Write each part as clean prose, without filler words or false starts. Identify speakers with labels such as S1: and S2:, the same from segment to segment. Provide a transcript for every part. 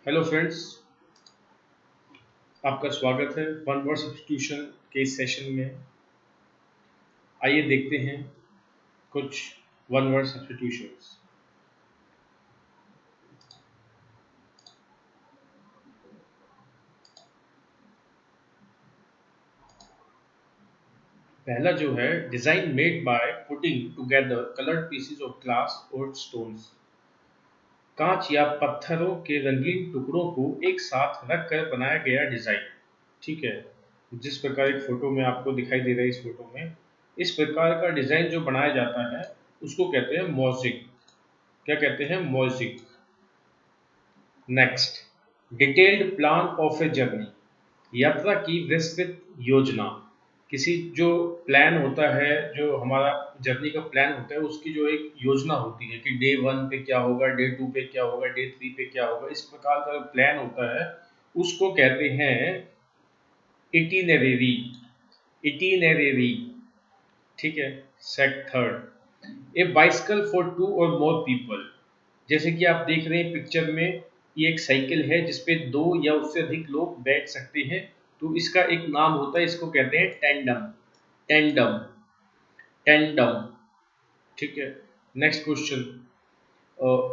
S1: Hello friends, आपका स्वागत है वन वर्ड सब्स्टिट्यूशन के इस सेशन में। आइए देखते हैं कुछ वन वर्ड सब्स्टिट्यूशंस। पहला जो है, design made by putting together coloured pieces of glass और स्टोन्स। कांच या पत्थरों के रंगीन टुकड़ों को एक साथ रखकर बनाया गया डिजाइन। ठीक है, जिस प्रकार एक फोटो में आपको दिखाई दे रहा है, इस फोटो में इस प्रकार का डिजाइन जो बनाया जाता है उसको कहते हैं मोज़ेक। क्या कहते हैं? Mosaic. Next, detailed plan of a journey, यात्रा की विस्तृत योजना। किसी जो प्लान होता है, जो हमारा जर्नी का प्लान होता है, उसकी जो एक योजना होती है कि डे 1 पे क्या होगा, डे 2 पे क्या होगा, डे 3 पे क्या होगा, इस प्रकार का जो प्लान होता है उसको कहते हैं इटिनरी। इटिनरी। ठीक है। Set third, a bicycle for two or more people. जैसे कि आप देख रहे हैं पिक्चर में, ये एक साइकिल है जिसपे दो या उससे अधिक लोग बैठ सकते हैं। तो इसका एक नाम होता है, इसको कहते हैं टेंडम। टेंडम। टेंडम। ठीक है। Next question,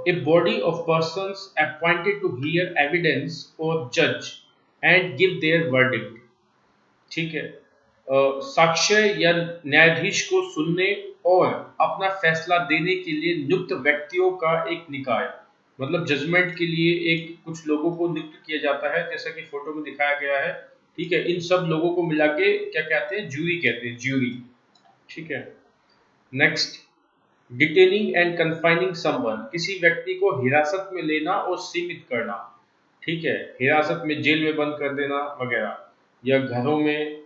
S1: a body of persons appointed to hear evidence और जज एंड गिव देयर वर्डिक्ट। ठीक है। साक्ष्य या न्यायाधीश को सुनने और अपना फैसला देने के लिए नियुक्त व्यक्तियों का एक निकाय, मतलब जजमेंट के लिए एक कुछ लोगों को नियुक्त किया जाता है, जैसा कि फोटो में दिखाया गया है। ठीक है, इन सब लोगों को मिला के क्या कहते हैं? जूरी कहते हैं, जूरी। ठीक है। Next, detaining and confining someone, किसी व्यक्ति को हिरासत में लेना और सीमित करना। ठीक है, हिरासत में जेल में बंद कर देना वगैरह, या घरों में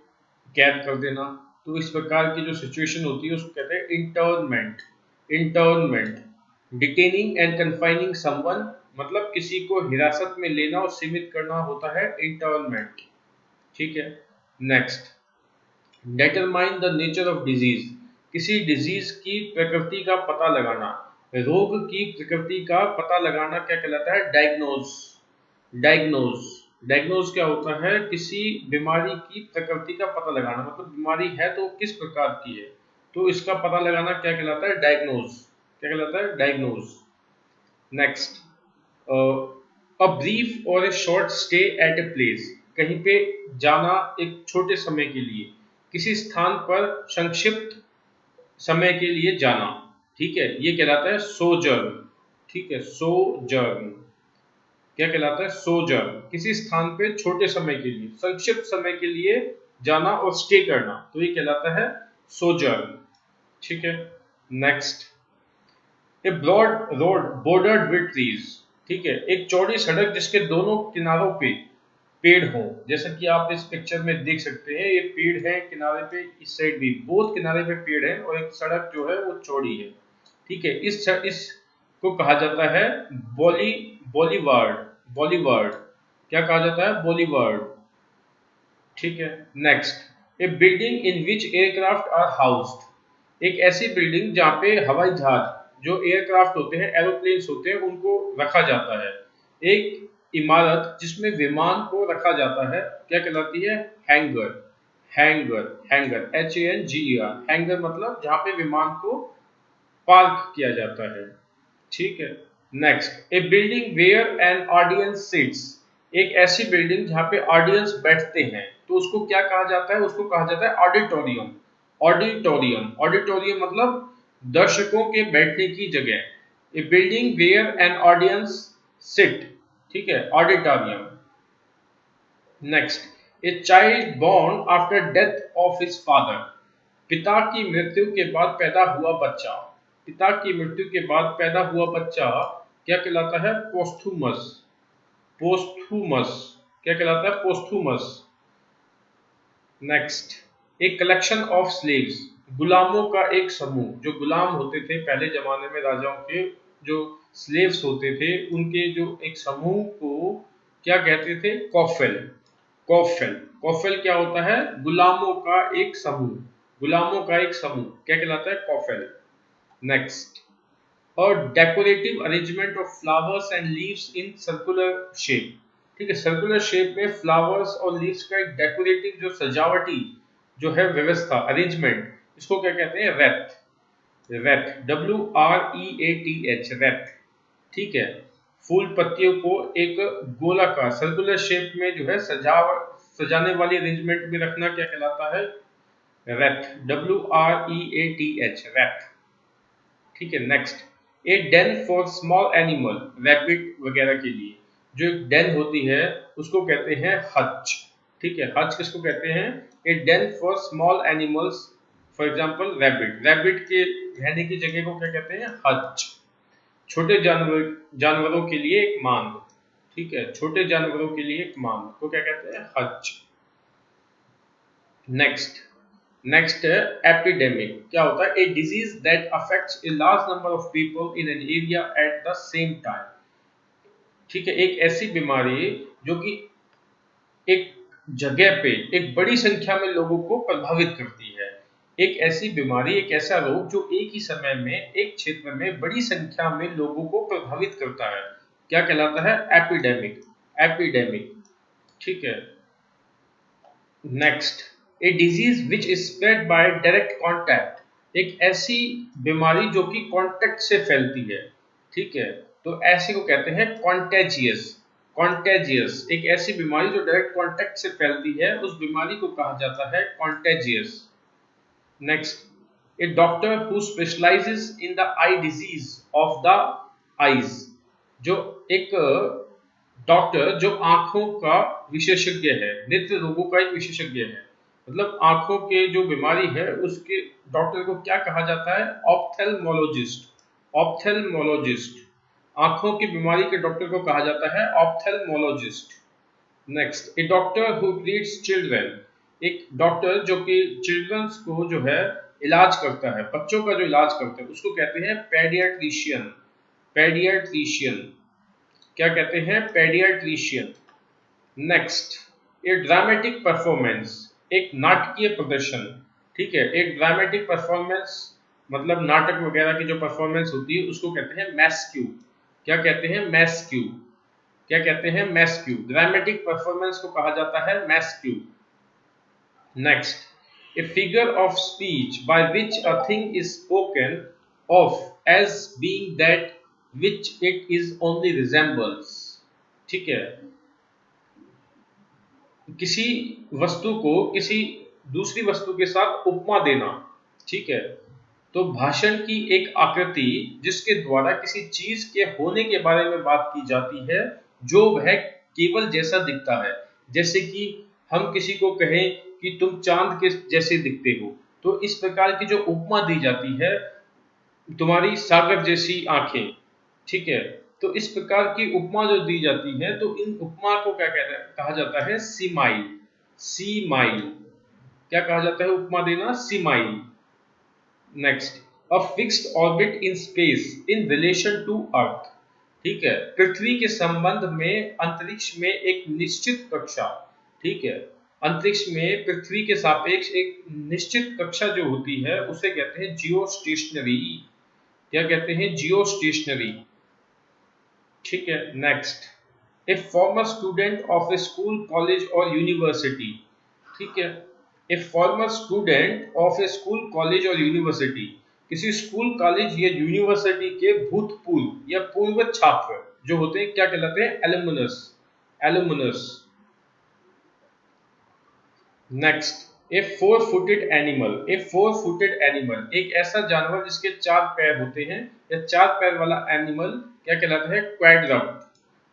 S1: कैद कर देना। तो इस प्रकार की जो सिचुएशन होती है उसको कहते हैं इंटर्नमेंट। इंटर्नमेंट। डिटेनिंग एंड कन्फाइनिंग समवन, मतलब किसी को हिरासत में लेना और सीमित करना होता है इंटर्नमेंट। ठीक है। Next, determine the nature of disease, किसी डिजीज की प्रकृति का पता लगाना। रोग की प्रकृति का पता लगाना क्या कहलाता है? डायग्नोज। डायग्नोज। डायग्नोज क्या होता है? किसी बीमारी की प्रकृति का पता लगाना, मतलब बीमारी है तो किस प्रकार की है, तो इसका पता लगाना क्या कहलाता है? डायग्नोज। क्या कहलाता है? डायग्नोज। नेक्स्ट, अ ब्रीफ और ए short stay at a place, कहीं पे जाना एक छोटे समय के लिए, किसी स्थान पर संक्षिप्त समय के लिए जाना। ठीक है, ये कहलाता है सोजर्न। ठीक है, सोजर्न। क्या कहलाता है? सोजर्न, किसी स्थान पे छोटे समय के लिए, संक्षिप्त समय के लिए जाना और स्टे करना, तो ये कहलाता है सोजर्न। ठीक है। Next, a broad road bordered with trees. ठीक है, एक चौड़ी सड़क जिसके दोनों किनारों पे पेड़ हो, जैसा कि आप इस पिक्चर में देख सकते हैं, ये पेड़ है किनारे पे, इस साइड भी बोथ किनारे पे पेड़ है, और एक सड़क जो है वो चौड़ी है। ठीक है, इस को कहा जाता है बॉली बॉलीवार्ड। बॉलीवार्ड। क्या कहा जाता है? बॉलीवार्ड। ठीक है। Next, a building in which aircraft are housed, एक ऐसी बिल्डिंग जहाँ पे हवाई जहाज जो एयरक्राफ्ट होते हैं, एरोप्लेन्स होते हैं, उनको रखा जाता है। एक इमारत जिसमें विमान को रखा जाता है क्या कहलाती है? Hanger. Hanger. Hanger, HANGER। Hanger मतलब जहाँ पे विमान को पार्क किया जाता है। ठीक है। Next, a building where an audience sits, एक ऐसी बिल्डिंग जहाँ पे ऑडियंस बैठते हैं, तो उसको क्या कहा जाता है? उसको कहा जाता है ऑडिटोरियम। ऑडिटोरियम। ऑडिटोरियम मतलब दर्शकों के बैठने की जगह। A building where an audience sit. ठीक है, auditorium. Next, a child born after death of his father, पिता की मृत्यु के बाद पैदा हुआ बच्चा। पिता की मृत्यु के बाद पैदा हुआ बच्चा क्या कहलाता है? पोस्थुमस। पोस्थुमस। क्या कहलाता है? पोस्थुमस। नेक्स्ट, एक कलेक्शन ऑफ स्लेव्स, गुलामों का एक समूह। जो गुलाम होते थे पहले जमाने में, राजाओं के जो स्लेव्स होते थे, उनके जो एक समूह को क्या कहते थे? कॉफेल। कॉफेल। कॉफेल क्या होता है? गुलामों का एक समूह। गुलामों का एक समूह क्या कहलाता है? कॉफेल। नेक्स्ट, और decorative arrangement of flowers and leaves in circular shape. ठीक है, सर्कुलर शेप में फ्लावर्स और लीव्स का एक डेकोरेटिव जो सजावटी जो है व्यवस्था, अरेंजमेंट, इसको क्या कहते हैं? रेथ। Wraith, WREATH, wreath. ठीक है, फूल पत्तियों को एक गोलाकार सर्कुलर शेप में जो है सजाने वाली अरेंजमेंट में रखना क्या कहलाता है? Wreath, WREATH, wreath. ठीक है, next, a den for small animal, rabbit वगैरह के लिए जो एक डेन होती है उसको कहते हैं हच। ठीक है, हच किसको कहते हैं? A den for small animals, for example rabbit. Rabbit के रहने की जगह को क्या कहते हैं? हच। छोटे जानवरों के लिए एक मांग। ठीक है, छोटे जानवरों के लिए एक मांग को क्या कहते हैं? हच। नेक्स्ट, नेक्स्ट है एपिडेमिक। क्या होता है? A disease that affects a large number of people in an area at the same time. ठीक है, एक ऐसी बीमारी जो कि एक जगह पे एक बड़ी संख्या में लोगों को प्रभावित करती है। एक ऐसी बीमारी, एक ऐसा रोग जो एक ही समय में एक क्षेत्र में बड़ी संख्या में लोगों को प्रभावित करता है, क्या कहलाता है? एपिडेमिक। एपिडेमिक। ठीक है, next, a disease which is spread by direct contact. एक ऐसी बीमारी जो कि कांटेक्ट से फैलती है। ठीक है, तो ऐसे को कहते हैं कॉन्टेजियस। कॉन्टेजियस, एक ऐसी बीमारी जो डायरेक्ट कांटेक्ट से फैलती है, उस बीमारी को कहा जाता है contagious. Next, A doctor who specialises in the eye disease of the eyes. जो एक डॉक्टर जो आंखों का विशेषज्ञ है, नेत्र रोगों का एक विशेषज्ञ है, मतलब आंखों के जो बीमारी है उसके डॉक्टर को क्या कहा जाता है? ऑप्थेल्मोलॉजिस्ट। ऑप्थेल्मोलॉजिस्ट, आंखों की बीमारी के डॉक्टर को कहा जाता है ophthalmologist. Next, A doctor who treats children. एक डॉक्टर जो कि चिल्ड्रंस को जो है इलाज करता है, बच्चों का जो इलाज करता है, उसको कहते हैं पेडियाट्रिशियन। पेडियाट्रिशियन, क्या कहते हैं? पेडियाट्रिशियन। नेक्स्ट, ए ड्रामेटिक परफॉर्मेंस, एक नाटकीय प्रदर्शन। ठीक है, एक ड्रामेटिक परफॉर्मेंस मतलब नाटक वगैरह की जो परफॉर्मेंस होती है उसको कहते हैं मैस्क्यू। क्या कहते हैं? मैस्क्यू। क्या कहते हैं? मैस्क्यू। ड्रामेटिक परफॉर्मेंस को कहा जाता है mosque. Next, a figure of speech by which a thing is spoken of as being that which it is only resembles. ठीक है, किसी वस्तु को किसी दूसरी वस्तु के साथ उपमा देना। ठीक है, तो भाषण की एक आकृति जिसके द्वारा किसी चीज के होने के बारे में बात की जाती है जो वह केवल जैसा दिखता है। जैसे कि हम किसी को कहें कि तुम चांद के जैसे दिखते हो, तो इस प्रकार की जो उपमा दी जाती है, तुम्हारी सागर जैसी आंखें। ठीक है, तो इस प्रकार की उपमा जो दी जाती है, तो इन उपमा को क्या कहा जाता है? सीमाइल। सीमाइल। क्या कहा जाता है उपमा देना? Simile. Next, a fixed orbit in space in relation to earth. ठीक है, पृथ्वी के संबंध में अंतरिक्ष में एक निश्चित कक्षा। ठीक है, अंतरिक्ष में पृथ्वी के सापेक्ष एक निश्चित कक्षा जो होती है उसे कहते हैं जियो स्टेशनरी। क्या कहते हैं? जियो स्टेशनरी। ठीक है, next, A farmer student of A school, college और यूनिवर्सिटी। ठीक है, ए farmer student of A school, college और यूनिवर्सिटी, किसी स्कूल, कॉलेज या यूनिवर्सिटी के भूतपूर्व या पूर्व छात्र जो होते हैं क्या कहलाते हैं? Alumnus. Alumnus. Next, a four footed animal. A four footed animal, एक ऐसा जानवर जिसके 4 पैर होते हैं या 4 पैर वाला एनिमल क्या कहलाता है? क्वैडरप्ट।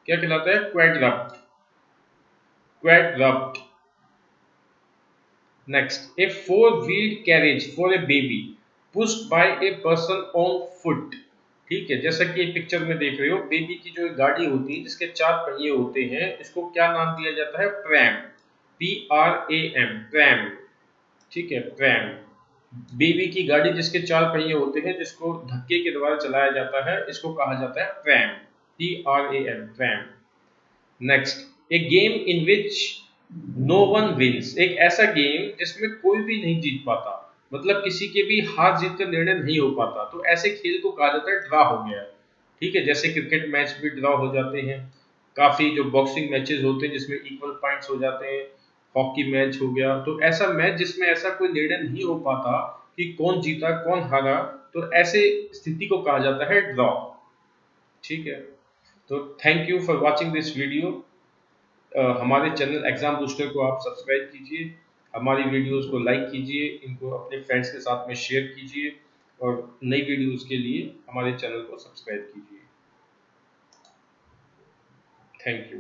S1: क्या कहलाता है? Quadruped. Quadruped. Next, a four wheeled carriage for a baby pushed by a person on foot. ठीक है, जैसा कि पिक्चर में देख रहे हो, बेबी की जो गाड़ी होती है जिसके 4 पहिए होते हैं, इसको क्या नाम दिया जाता है? प्रैम। PRAM, pram. ठीक है, प्रैम। बेबी की गाड़ी जिसके 4 पहिए होते हैं, जिसको धक्के के द्वारा चलाया जाता है, इसको कहा जाता है pram. PRAM, pram. Next, a game in which no one wins, एक ऐसा गेम जिसमें कोई भी नहीं जीत पाता। मतलब किसी के भी हार जीत का निर्णय नहीं हो पाता, तो ऐसे खेल को कहा जाता है ड्रा हो गया। ठीक है, जैसे क्रिकेट मैच भी ड्रा हो जाते हैं, काफी जो बॉक्सिंग मैचेस होते हैं जिसमें इक्वल पॉइंट्स हो जाते हैं, हॉकी मैच हो गया, तो ऐसा मैच जिसमें ऐसा कोई निर्णय नहीं हो पाता कि कौन जीता कौन हारा, तो ऐसे स्थिति को कहा जाता है ड्रॉ। ठीक है, तो thank you for watching this video. हमारे चैनल एग्जाम बूस्टर को आप सब्सक्राइब कीजिए, हमारी वीडियोस को लाइक कीजिए, इनको अपने फ्रेंड्स के साथ में शेयर कीजिए, और नई वीडियोस के लिए हमारे चैनल को सब्सक्राइब कीजिए। Thank you.